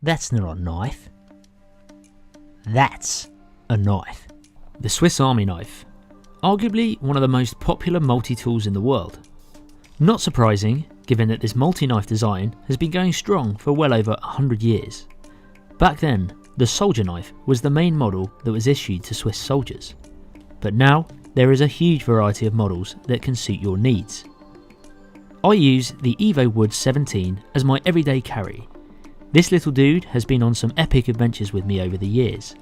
That's not a knife. That's a knife. The Swiss Army knife. Arguably one of the most popular multi-tools in the world. Not surprising, given that this multi-knife design has been going strong for well over 100 years. Back then, the soldier knife was the main model that was issued to Swiss soldiers. But now, there is a huge variety of models that can suit your needs. I use the Evowood 17 as my everyday carry. This little dude has been on some epic adventures with me over the years.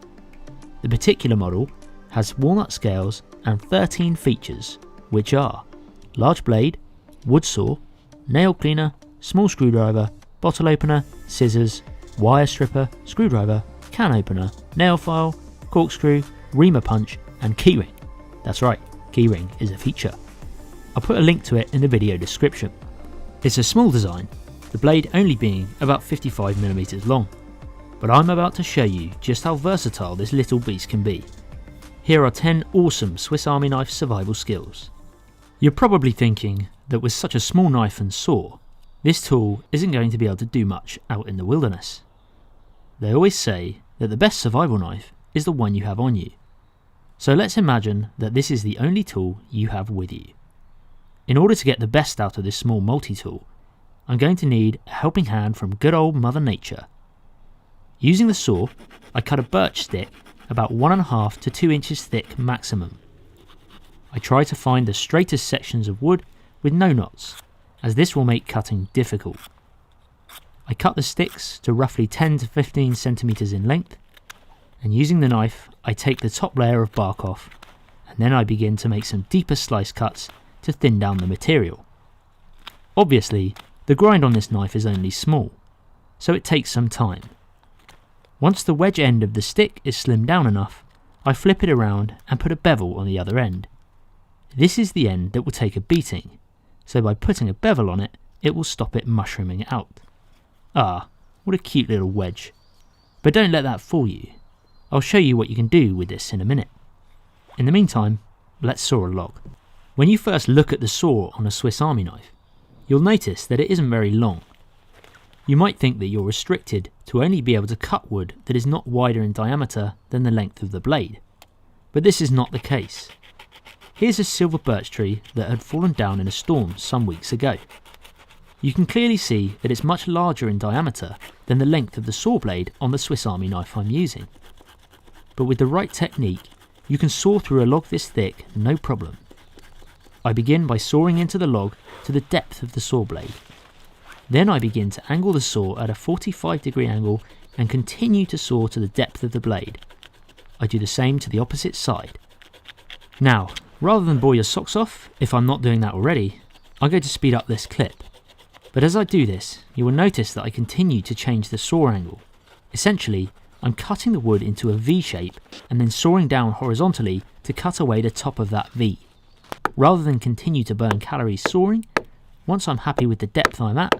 The particular model has walnut scales and 13 features, which are large blade, wood saw, nail cleaner, small screwdriver, bottle opener, scissors, wire stripper, screwdriver, can opener, nail file, corkscrew, reamer punch and keyring. That's right, keyring is a feature. I'll put a link to it in the video description. It's a small design, the blade only being about 55mm long, but I'm about to show you just how versatile this little beast can be. Here are 10 awesome Swiss Army knife survival skills. You're probably thinking that with such a small knife and saw, this tool isn't going to be able to do much out in the wilderness. They always say that the best survival knife is the one you have on you. So let's imagine that this is the only tool you have with you. In order to get the best out of this small multi-tool, I'm going to need a helping hand from good old Mother Nature. Using the saw, I cut a birch stick about 1.5 to 2 inches thick maximum. I try to find the straightest sections of wood with no knots, as this will make cutting difficult. I cut the sticks to roughly 10 to 15 centimeters in length, and using the knife I take the top layer of bark off, and then I begin to make some deeper slice cuts to thin down the material. Obviously, the grind on this knife is only small, so it takes some time. Once the wedge end of the stick is slimmed down enough, I flip it around and put a bevel on the other end. This is the end that will take a beating, so by putting a bevel on it, it will stop it mushrooming out. Ah, what a cute little wedge. But don't let that fool you. I'll show you what you can do with this in a minute. In the meantime, let's saw a log. When you first look at the saw on a Swiss Army knife, you'll notice that it isn't very long. You might think that you're restricted to only be able to cut wood that is not wider in diameter than the length of the blade. But this is not the case. Here's a silver birch tree that had fallen down in a storm some weeks ago. You can clearly see that it's much larger in diameter than the length of the saw blade on the Swiss Army knife I'm using. But with the right technique, you can saw through a log this thick, no problem. I begin by sawing into the log to the depth of the saw blade. Then I begin to angle the saw at a 45-degree angle and continue to saw to the depth of the blade. I do the same to the opposite side. Now, rather than bore your socks off, if I'm not doing that already, I'm going to speed up this clip. But as I do this, you will notice that I continue to change the saw angle. Essentially, I'm cutting the wood into a V shape and then sawing down horizontally to cut away the top of that V. Rather than continue to burn calories sawing, once I'm happy with the depth I'm at,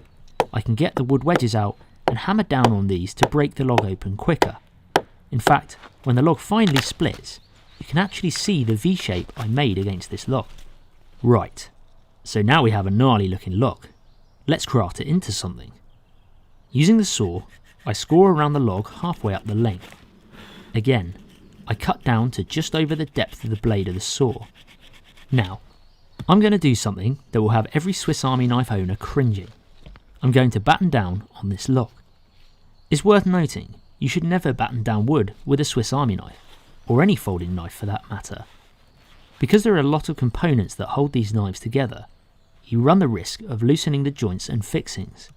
I can get the wood wedges out and hammer down on these to break the log open quicker. In fact, when the log finally splits, you can actually see the V shape I made against this log. Right, so now we have a gnarly looking log. Let's craft it into something. Using the saw, I score around the log halfway up the length. Again, I cut down to just over the depth of the blade of the saw. Now, I'm going to do something that will have every Swiss Army knife owner cringing. I'm going to batten down on this log. It's worth noting, you should never batten down wood with a Swiss Army knife, or any folding knife for that matter. Because there are a lot of components that hold these knives together, you run the risk of loosening the joints and fixings.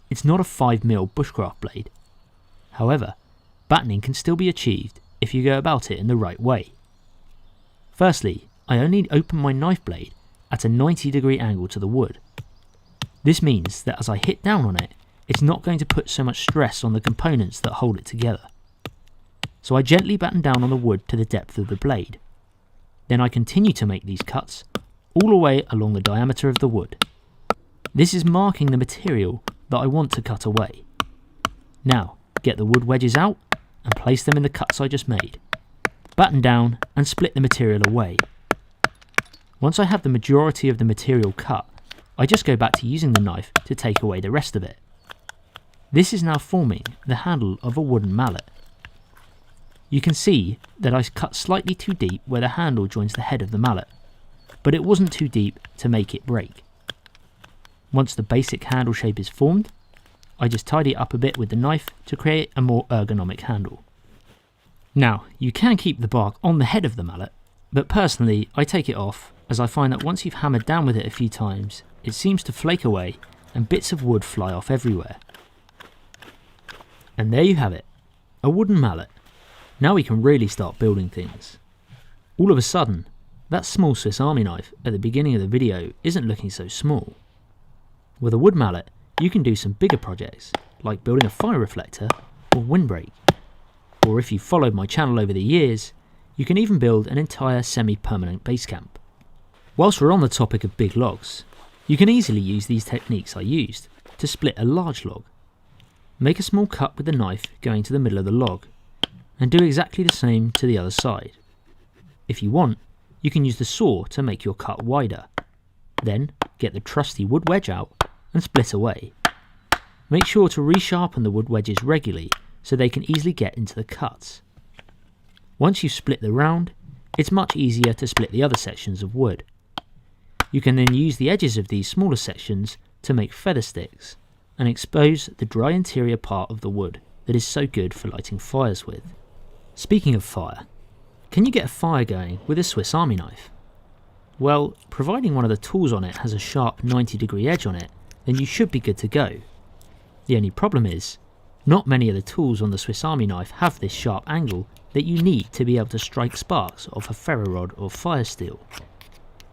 It's not a 5mm bushcraft blade. However, battening can still be achieved if you go about it in the right way. Firstly, I only open my knife blade at a 90-degree angle to the wood. This means that as I hit down on it, it's not going to put so much stress on the components that hold it together. So I gently batten down on the wood to the depth of the blade. Then I continue to make these cuts all the way along the diameter of the wood. This is marking the material that I want to cut away. Now, get the wood wedges out and place them in the cuts I just made. Batten down and split the material away. Once I have the majority of the material cut, I just go back to using the knife to take away the rest of it. This is now forming the handle of a wooden mallet. You can see that I cut slightly too deep where the handle joins the head of the mallet, but it wasn't too deep to make it break. Once the basic handle shape is formed, I just tidy it up a bit with the knife to create a more ergonomic handle. Now, you can keep the bark on the head of the mallet, but personally I take it off as I find that once you've hammered down with it a few times, it seems to flake away and bits of wood fly off everywhere. And there you have it, a wooden mallet. Now we can really start building things. All of a sudden, that small Swiss Army knife at the beginning of the video isn't looking so small. With a wood mallet, you can do some bigger projects, like building a fire reflector or windbreak. Or if you've followed my channel over the years, you can even build an entire semi-permanent base camp. Whilst we're on the topic of big logs, you can easily use these techniques I used to split a large log. Make a small cut with the knife going to the middle of the log, and do exactly the same to the other side. If you want, you can use the saw to make your cut wider. Then get the trusty wood wedge out and split away. Make sure to resharpen the wood wedges regularly so they can easily get into the cuts. Once you've split the round, it's much easier to split the other sections of wood. You can then use the edges of these smaller sections to make feather sticks and expose the dry interior part of the wood that is so good for lighting fires with. Speaking of fire, can you get a fire going with a Swiss Army knife? Well, providing one of the tools on it has a sharp 90-degree edge on it, then you should be good to go. The only problem is, not many of the tools on the Swiss Army knife have this sharp angle that you need to be able to strike sparks off a ferro rod or fire steel.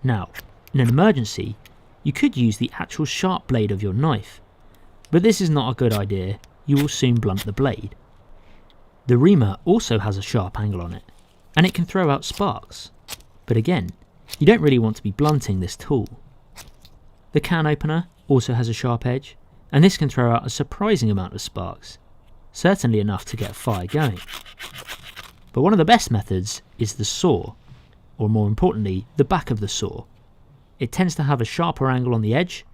Now, in an emergency, you could use the actual sharp blade of your knife, but this is not a good idea. You will soon blunt the blade. The reamer also has a sharp angle on it, and it can throw out sparks, but again, you don't really want to be blunting this tool. The can opener also has a sharp edge, and this can throw out a surprising amount of sparks, certainly enough to get a fire going. But one of the best methods is the saw, or more importantly, the back of the saw. It tends to have a sharper angle on the edge,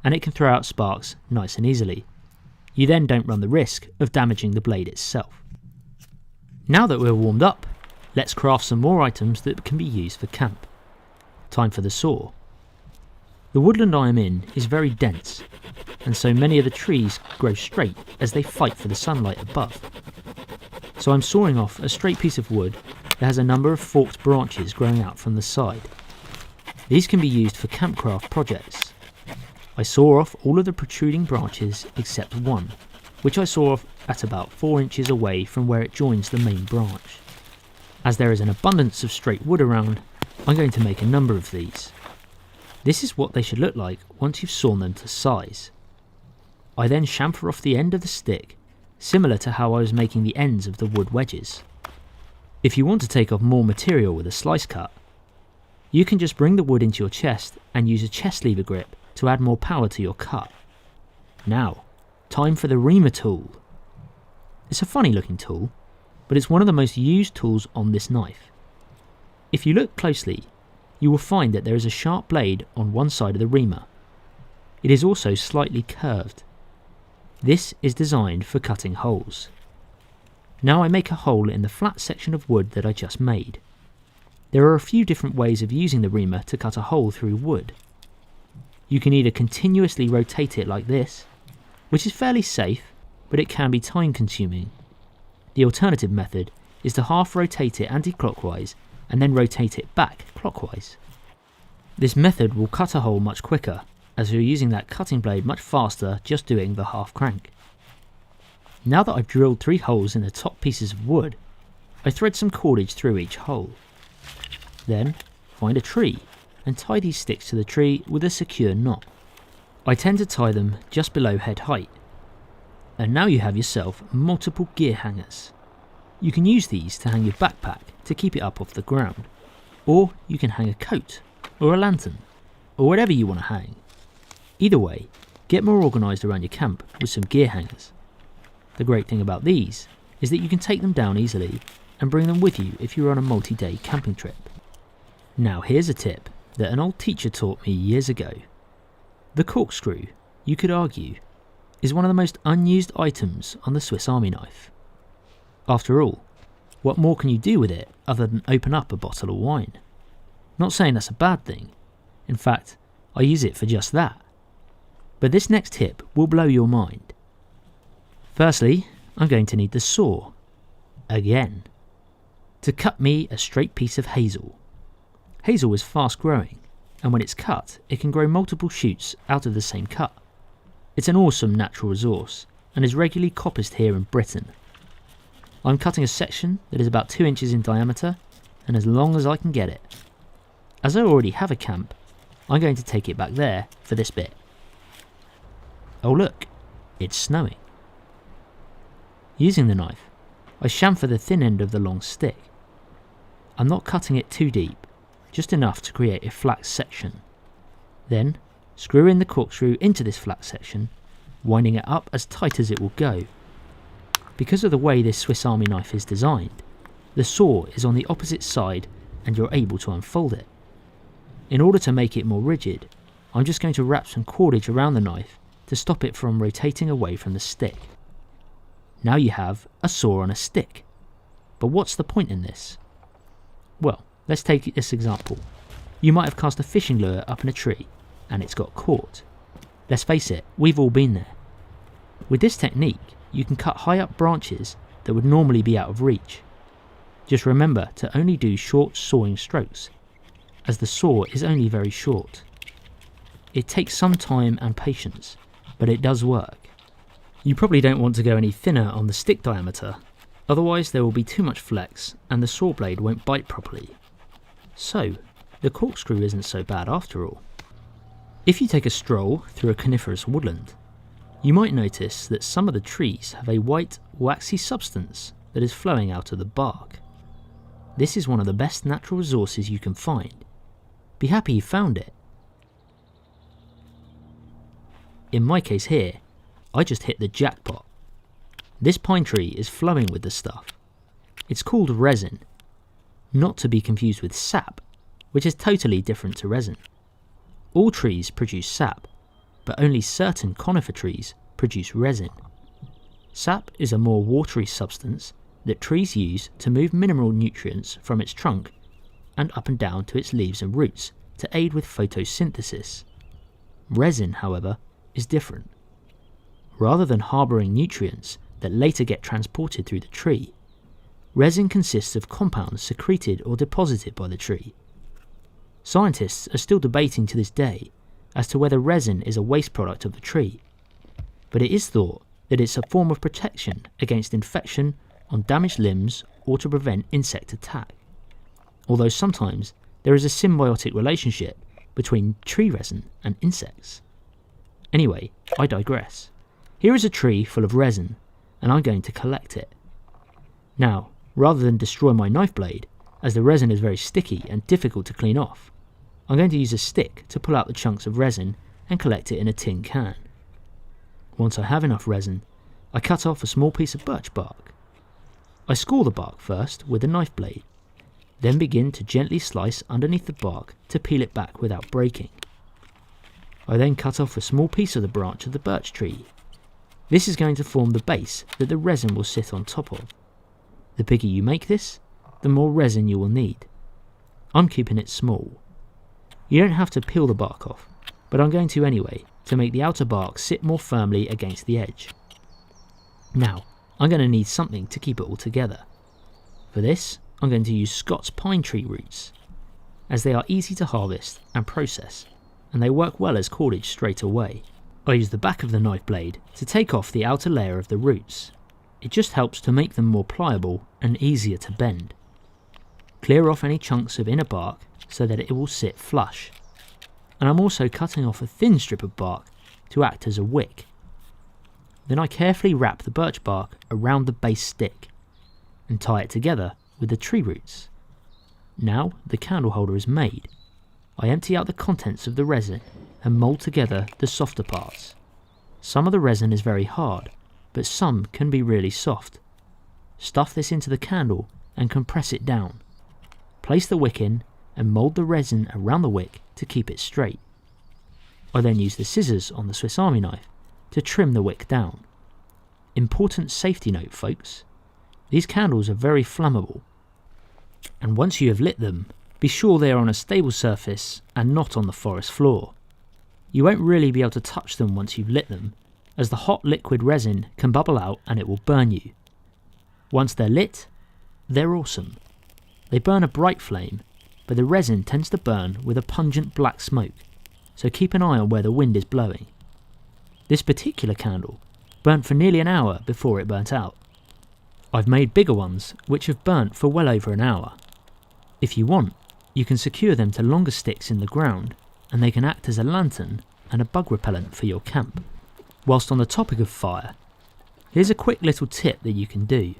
and it can throw out sparks nice and easily. You then don't run the risk of damaging the blade itself. Now that we're warmed up, let's craft some more items that can be used for camp. Time for the saw. The woodland I am in is very dense, and so many of the trees grow straight as they fight for the sunlight above. So I'm sawing off a straight piece of wood that has a number of forked branches growing out from the side. These can be used for campcraft projects. I saw off all of the protruding branches except one, which I saw off at about 4 inches away from where it joins the main branch. As there is an abundance of straight wood around, I'm going to make a number of these. This is what they should look like once you've sawn them to size. I then chamfer off the end of the stick, similar to how I was making the ends of the wood wedges. If you want to take off more material with a slice cut, you can just bring the wood into your chest and use a chest lever grip to add more power to your cut. Now, time for the reamer tool. It's a funny looking tool, but it's one of the most used tools on this knife. If you look closely, you will find that there is a sharp blade on one side of the reamer. It is also slightly curved. This is designed for cutting holes. Now I make a hole in the flat section of wood that I just made. There are a few different ways of using the reamer to cut a hole through wood. You can either continuously rotate it like this, which is fairly safe, but it can be time consuming. The alternative method is to half rotate it anti-clockwise and then rotate it back clockwise. This method will cut a hole much quicker, as you're using that cutting blade much faster just doing the half crank. Now that I've drilled 3 holes in the top pieces of wood, I thread some cordage through each hole. Then find a tree and tie these sticks to the tree with a secure knot. I tend to tie them just below head height. And now you have yourself multiple gear hangers. You can use these to hang your backpack to keep it up off the ground, or you can hang a coat or a lantern or whatever you want to hang. Either way, get more organised around your camp with some gear hangers. The great thing about these is that you can take them down easily and bring them with you if you're on a multi-day camping trip. Now here's a tip that an old teacher taught me years ago. The corkscrew, you could argue, is one of the most unused items on the Swiss Army knife. After all, what more can you do with it other than open up a bottle of wine? Not saying that's a bad thing. In fact, I use it for just that. But this next tip will blow your mind. Firstly, I'm going to need the saw. Again. To cut me a straight piece of hazel. Hazel is fast growing, and when it's cut, it can grow multiple shoots out of the same cut. It's an awesome natural resource, and is regularly coppiced here in Britain. I'm cutting a section that is about 2 inches in diameter, and as long as I can get it. As I already have a camp, I'm going to take it back there for this bit. Oh look, it's snowing. Using the knife, I chamfer the thin end of the long stick. I'm not cutting it too deep, just enough to create a flat section. Then, screw in the corkscrew into this flat section, winding it up as tight as it will go. Because of the way this Swiss Army knife is designed, the saw is on the opposite side and you're able to unfold it. In order to make it more rigid, I'm just going to wrap some cordage around the knife to stop it from rotating away from the stick. Now you have a saw on a stick. But what's the point in this? Well, let's take this example. You might have cast a fishing lure up in a tree and it's got caught. Let's face it, we've all been there. With this technique, you can cut high up branches that would normally be out of reach. Just remember to only do short sawing strokes, as the saw is only very short. It takes some time and patience, but it does work. You probably don't want to go any thinner on the stick diameter, otherwise there will be too much flex and the saw blade won't bite properly. So, the corkscrew isn't so bad after all. If you take a stroll through a coniferous woodland, you might notice that some of the trees have a white, waxy substance that is flowing out of the bark. This is one of the best natural resources you can find. Be happy you found it. In my case here, I just hit the jackpot. This pine tree is flowing with the stuff. It's called resin, not to be confused with sap, which is totally different to resin. All trees produce sap, but only certain conifer trees produce resin. Sap is a more watery substance that trees use to move mineral nutrients from its trunk and up and down to its leaves and roots to aid with photosynthesis. Resin, however, is different. Rather than harbouring nutrients that later get transported through the tree, resin consists of compounds secreted or deposited by the tree. Scientists are still debating to this day as to whether resin is a waste product of the tree, but it is thought that it's a form of protection against infection on damaged limbs or to prevent insect attack, although sometimes there is a symbiotic relationship between tree resin and insects. Anyway, I digress. Here is a tree full of resin, and I'm going to collect it. Now, rather than destroy my knife blade, as the resin is very sticky and difficult to clean off, I'm going to use a stick to pull out the chunks of resin and collect it in a tin can. Once I have enough resin, I cut off a small piece of birch bark. I score the bark first with a knife blade, then begin to gently slice underneath the bark to peel it back without breaking. I then cut off a small piece of the branch of the birch tree. This is going to form the base that the resin will sit on top of. The bigger you make this, the more resin you will need. I'm keeping it small. You don't have to peel the bark off, but I'm going to anyway to make the outer bark sit more firmly against the edge. Now, I'm going to need something to keep it all together. For this, I'm going to use Scots pine tree roots, as they are easy to harvest and process, and they work well as cordage straight away. I use the back of the knife blade to take off the outer layer of the roots. It just helps to make them more pliable and easier to bend. Clear off any chunks of inner bark so that it will sit flush. And I'm also cutting off a thin strip of bark to act as a wick. Then I carefully wrap the birch bark around the base stick and tie it together with the tree roots. Now the candle holder is made. I empty out the contents of the resin and mould together the softer parts. Some of the resin is very hard, but some can be really soft. Stuff this into the candle and compress it down. Place the wick in and mould the resin around the wick to keep it straight. I then use the scissors on the Swiss Army knife to trim the wick down. Important safety note, folks. These candles are very flammable, and once you have lit them, be sure they are on a stable surface and not on the forest floor. You won't really be able to touch them once you've lit them, as the hot liquid resin can bubble out and it will burn you. Once they're lit, they're awesome. They burn a bright flame, but the resin tends to burn with a pungent black smoke, so keep an eye on where the wind is blowing. This particular candle burnt for nearly an hour before it burnt out. I've made bigger ones which have burnt for well over an hour. If you want, you can secure them to longer sticks in the ground, and they can act as a lantern and a bug repellent for your camp. Whilst on the topic of fire, here's a quick little tip that you can do.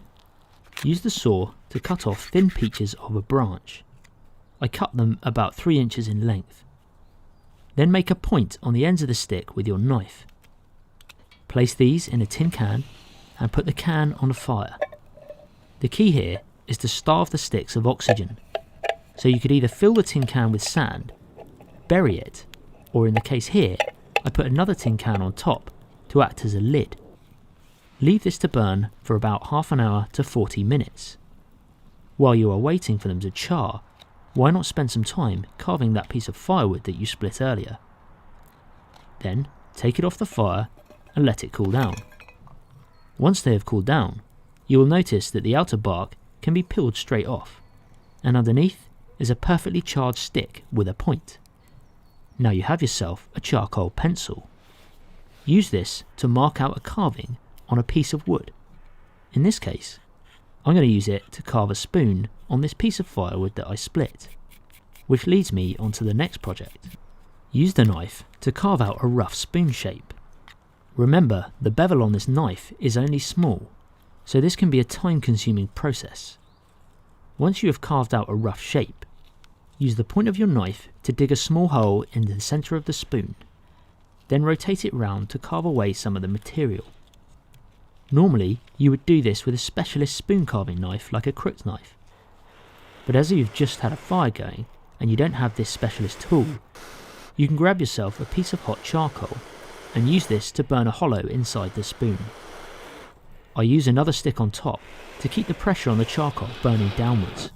Use the saw to cut off thin peaches of a branch. I cut them about 3 inches in length. Then make a point on the ends of the stick with your knife. Place these in a tin can and put the can on a fire. The key here is to starve the sticks of oxygen, so you could either fill the tin can with sand, bury it, or in the case here, I put another tin can on top to act as a lid. Leave this to burn for about half an hour to 40 minutes. While you are waiting for them to char, why not spend some time carving that piece of firewood that you split earlier? Then take it off the fire and let it cool down. Once they have cooled down, you will notice that the outer bark can be peeled straight off, and underneath is a perfectly charged stick with a point. Now you have yourself a charcoal pencil. Use this to mark out a carving on a piece of wood. In this case, I'm going to use it to carve a spoon on this piece of firewood that I split, which leads me onto the next project. Use the knife to carve out a rough spoon shape. Remember, the bevel on this knife is only small, so this can be a time-consuming process. Once you have carved out a rough shape, use the point of your knife to dig a small hole in the centre of the spoon, then rotate it round to carve away some of the material. Normally, you would do this with a specialist spoon carving knife like a crook knife, but as you've just had a fire going and you don't have this specialist tool, you can grab yourself a piece of hot charcoal and use this to burn a hollow inside the spoon. I use another stick on top to keep the pressure on the charcoal burning downwards.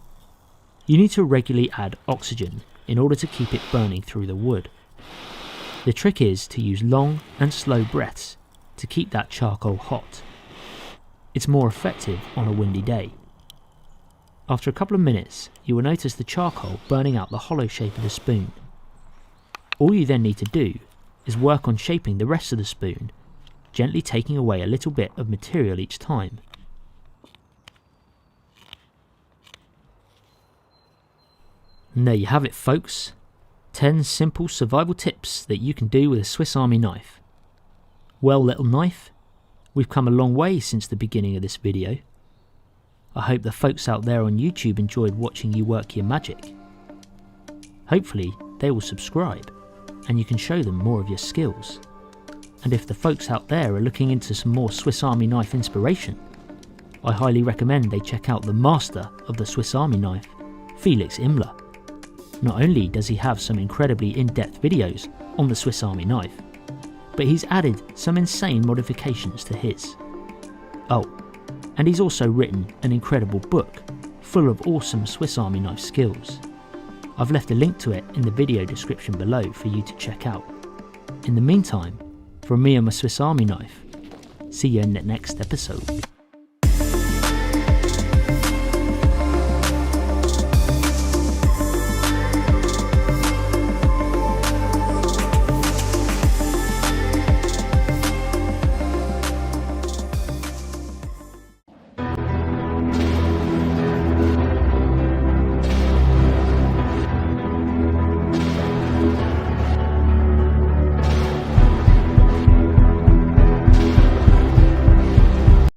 You need to regularly add oxygen in order to keep it burning through the wood. The trick is to use long and slow breaths to keep that charcoal hot. It's more effective on a windy day. After a couple of minutes, you will notice the charcoal burning out the hollow shape of the spoon. All you then need to do is work on shaping the rest of the spoon, gently taking away a little bit of material each time. And there you have it, folks. 10 simple survival tips that you can do with a Swiss Army knife. Well, little knife, we've come a long way since the beginning of this video. I hope the folks out there on YouTube enjoyed watching you work your magic. Hopefully they will subscribe and you can show them more of your skills. And if the folks out there are looking into some more Swiss Army knife inspiration, I highly recommend they check out the master of the Swiss Army knife, Felix Immler. Not only does he have some incredibly in-depth videos on the Swiss Army knife, but he's added some insane modifications to his. Oh, and he's also written an incredible book full of awesome Swiss Army knife skills. I've left a link to it in the video description below for you to check out. In the meantime, from me and my Swiss Army knife, see you in the next episode.